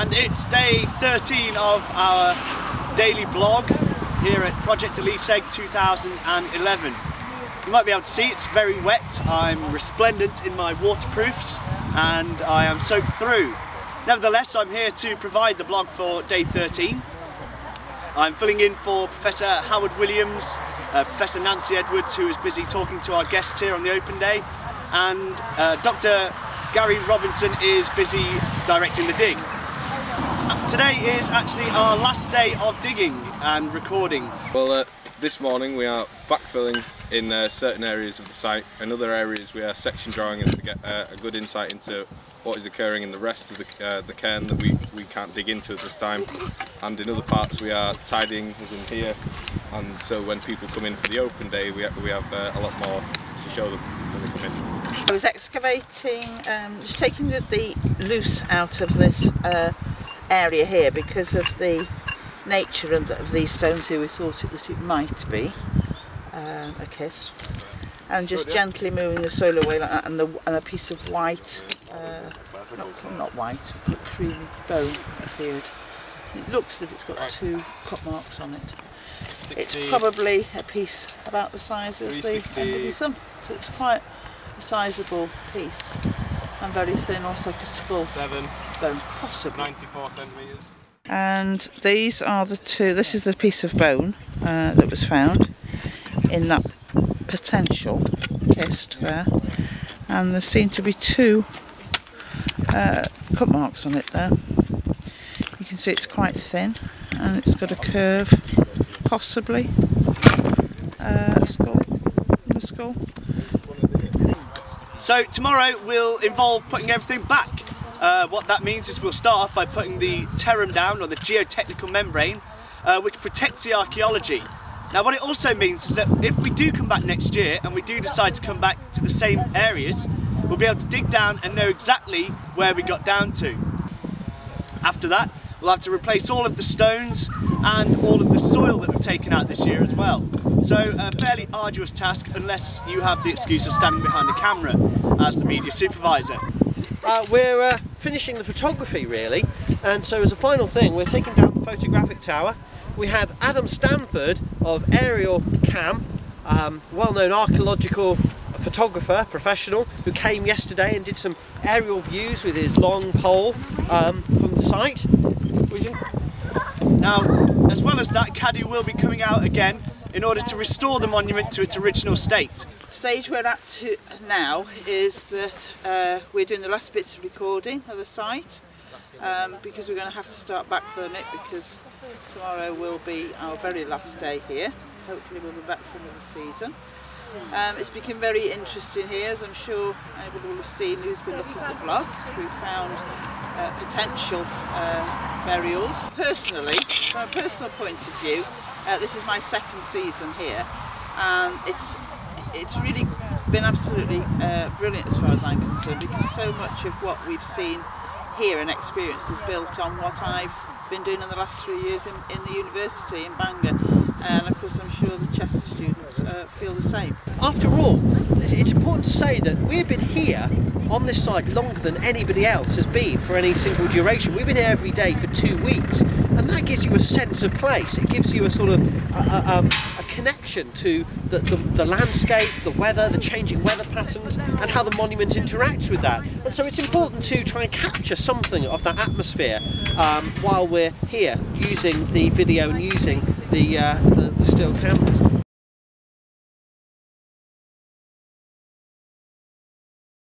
and it's day 13 of our daily vlog here at Project Eliseg 2011. You might be able to see it's very wet. I'm resplendent in my waterproofs and I am soaked through. Nevertheless, I'm here to provide the vlog for day 13. I'm filling in for Professor Howard Williams, Professor Nancy Edwards, who is busy talking to our guests here on the open day, and Dr. Gary Robinson is busy directing the dig. Today is actually our last day of digging and recording. Well, this morning we are backfilling in certain areas of the site. In other areas we are section drawing to get a good insight into what is occurring in the rest of the cairn that we can't dig into at this time. And in other parts we are tidying within here, and so when people come in for the open day we have a lot more to show them when they come in. I was excavating, just taking the loose out of this area here because of the nature of these stones here. We thought that it might be a kist, and just gently moving the soil away like that, and a piece of white, not white, but creamy bone appeared. It looks as if it's got 2 cut marks on it. It's probably a piece about the size of the end of the thumb, so it's quite a sizable piece, and very thin, almost like a skull bone, possibly 94 centimetres. And these are the 2. This is the piece of bone that was found in that potential kist there, and there seem to be 2 cut marks on it there. You can see it's quite thin, and it's got a curve, possibly a skull. So tomorrow will involve putting everything back. What that means is we'll start off by putting the terum down, or the geotechnical membrane, which protects the archaeology. Now what it also means is that if we do come back next year and we do decide to come back to the same areas, we'll be able to dig down and know exactly where we got down to. After that, we'll have to replace all of the stones and all of the soil that we've taken out this year as well. So a fairly arduous task, unless you have the excuse of standing behind the camera as the media supervisor. We're finishing the photography really, and so as a final thing we're taking down the photographic tower. We had Adam Stanford of Aerial Cam, well-known archaeological photographer, professional, who came yesterday and did some aerial views with his long pole from the site. Now, as well as that, Caddy will be coming out again in order to restore the monument to its original state. The stage we're at to now is that we're doing the last bits of recording of the site, because we're going to have to start backfilling it, because tomorrow will be our very last day here. Hopefully we'll be back for another season. It's become very interesting here, as I'm sure anybody will have seen who's been looking at the blog. We've found potential burials. Personally, from a personal point of view, this is my 2nd season here, and it's really been absolutely brilliant as far as I'm concerned, because so much of what we've seen here and experienced is built on what I've been doing in the last 3 years in the university in Bangor, and of course I'm sure the Chester students feel the same. After all, it's important to say that we've been here on this site longer than anybody else has been for any single duration. We've been here every day for 2 weeks, and that gives you a sense of place. It gives you a sort of a connection to the landscape, the weather, the changing weather patterns, and how the monument interacts with that. And so it's important to try and capture something of that atmosphere while we're here using the video and using the still cameras.